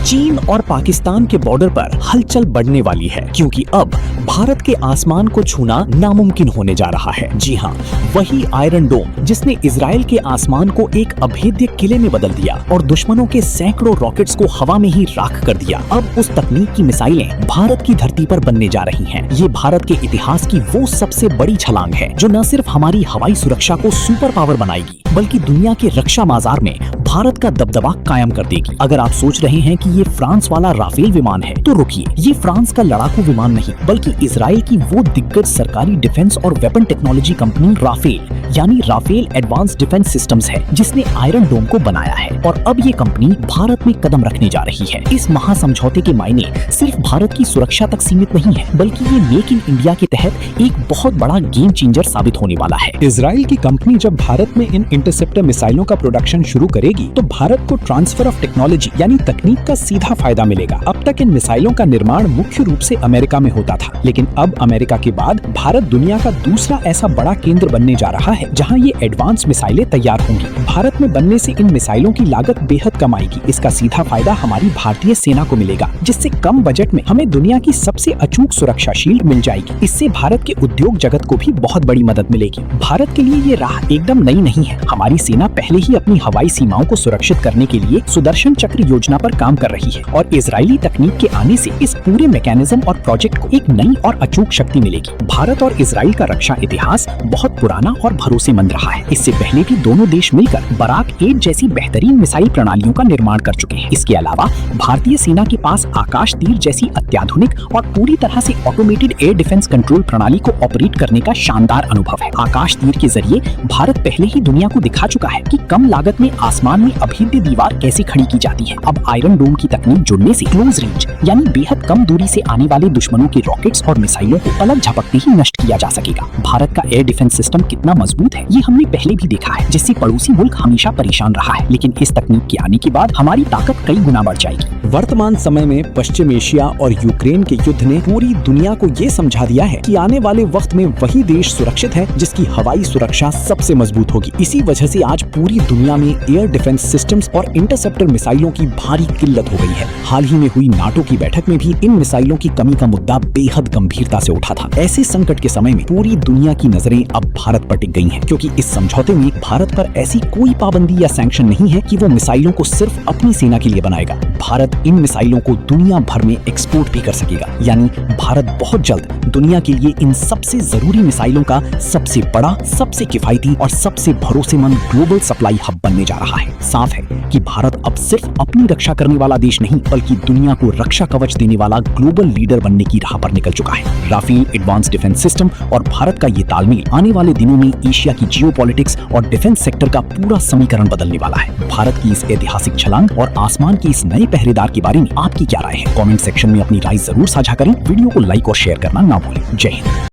चीन और पाकिस्तान के बॉर्डर पर हलचल बढ़ने वाली है, क्योंकि अब भारत के आसमान को छूना नामुमकिन होने जा रहा है। जी हाँ, वही आयरन डोम जिसने इजराइल के आसमान को एक अभेद्य किले में बदल दिया और दुश्मनों के सैकड़ों रॉकेट्स को हवा में ही राख कर दिया, अब उस तकनीक की मिसाइलें भारत की धरती पर बनने जा रही हैं। ये भारत के इतिहास की वो सबसे बड़ी छलांग है जो न सिर्फ हमारी हवाई सुरक्षा को सुपर पावर बनाएगी, बल्कि दुनिया के रक्षा बाजार में भारत का दबदबा कायम कर देगी। अगर आप सोच रहे हैं कि ये फ्रांस वाला राफेल विमान है, तो रुकिए, ये फ्रांस का लड़ाकू विमान नहीं, बल्कि इजराइल की वो दिग्गज सरकारी डिफेंस और वेपन टेक्नोलॉजी कंपनी राफेल यानी राफेल एडवांस डिफेंस सिस्टम्स है जिसने आयरन डोम को बनाया है। और अब ये कंपनी भारत में कदम रखने जा रही है। इस महासमझौते के मायने सिर्फ भारत की सुरक्षा तक सीमित नहीं है, बल्कि ये मेक इन इंडिया के तहत एक बहुत बड़ा गेम चेंजर साबित होने वाला है। इजराइल की कंपनी जब भारत में इन इंटरसेप्टर मिसाइलों का प्रोडक्शन शुरू करेगी, तो भारत को ट्रांसफर ऑफ टेक्नोलॉजी यानी तकनीक का सीधा फायदा मिलेगा। अब तक इन मिसाइलों का निर्माण मुख्य रूप से अमेरिका में होता था, लेकिन अब अमेरिका के बाद भारत दुनिया का दूसरा ऐसा बड़ा केंद्र बनने जा रहा है जहां ये एडवांस मिसाइलें तैयार होंगी। भारत में बनने से इन मिसाइलों की लागत बेहद कम आएगी। इसका सीधा फायदा हमारी भारतीय सेना को मिलेगा, जिससे कम बजट में हमें दुनिया की सबसे अचूक सुरक्षा शील्ड मिल जाएगी। इससे भारत के उद्योग जगत को भी बहुत बड़ी मदद मिलेगी। भारत के लिए ये राह एकदम नई नहीं है। हमारी सेना पहले ही अपनी हवाई सीमाओं को सुरक्षित करने के लिए सुदर्शन चक्र योजना पर काम कर रही है, और इजरायली तकनीक के आने से इस पूरे मैकेनिज्म और प्रोजेक्ट को एक नई और अचूक शक्ति मिलेगी। भारत और इजराइल का रक्षा इतिहास बहुत पुराना और भरोसेमंद रहा है। इससे पहले भी दोनों देश मिलकर बराक 8 जैसी बेहतरीन मिसाइल प्रणालियों का निर्माण कर चुके हैं। इसके अलावा भारतीय सेना के पास आकाश तीर जैसी अत्याधुनिक और पूरी तरह से ऑटोमेटेड एयर डिफेंस कंट्रोल प्रणाली को ऑपरेट करने का शानदार अनुभव है। आकाश तीर के जरिए भारत पहले ही दुनिया को दिखा चुका है कि कम लागत में आसमान में अभेद्य दीवार कैसे खड़ी की जाती है। अब आयरन डोम की तकनीक जुड़ने से क्लोज रेंज यानी बेहद कम दूरी से आने वाले दुश्मनों के रॉकेट्स और मिसाइलों को पलक झपकते ही नष्ट किया जा सकेगा। भारत का एयर डिफेंस सिस्टम कितना मजबूत है, ये हमने पहले भी देखा है, जिससे पड़ोसी मुल्क हमेशा परेशान रहा है। लेकिन इस तकनीक के आने के बाद हमारी ताकत कई गुना बढ़ जाएगी। वर्तमान समय में पश्चिम एशिया और यूक्रेन के युद्ध ने पूरी दुनिया को ये समझा दिया है कि आने वाले वक्त में वही देश सुरक्षित है जिसकी हवाई सुरक्षा सबसे मजबूत होगी। इसी वजह से आज पूरी दुनिया में एयर डिफेंस सिस्टम्स और इंटरसेप्टर मिसाइलों की भारी किल्लत हो गई है। हाल ही में हुई नाटो की बैठक में भी इन मिसाइलों की कमी का मुद्दा बेहद गंभीरता से उठा था। ऐसे संकट के समय में पूरी दुनिया की नजरें अब भारत पर टिक गई हैं, क्योंकि इस समझौते में भारत पर ऐसी कोई पाबंदी या सैंक्शन नहीं है कि वो मिसाइलों को सिर्फ अपनी सेना के लिए बनाएगा। भारत इन मिसाइलों को दुनिया भर में एक्सपोर्ट भी कर सकेगा, यानी भारत बहुत जल्द दुनिया के लिए इन सबसे जरूरी मिसाइलों का सबसे बड़ा, सबसे किफायती और सबसे भरोसेमंद ग्लोबल सप्लाई हब बनने जा रहा है। साफ है कि भारत अब सिर्फ अपनी रक्षा करने वाला देश नहीं, बल्कि दुनिया को रक्षा कवच देने वाला ग्लोबल लीडर बनने की राह पर निकल चुका है। राफेल एडवांस डिफेंस सिस्टम और भारत का ये तालमेल आने वाले दिनों में एशिया की जियोपॉलिटिक्स और डिफेंस सेक्टर का पूरा समीकरण बदलने वाला है। भारत की इस ऐतिहासिक छलांग और आसमान के इस नए पहरेदार के बारे में आपकी क्या राय है? कमेंट सेक्शन में अपनी राय जरूर साझा करें। वीडियो को लाइक और शेयर करना ना भूलें। जय हिंद।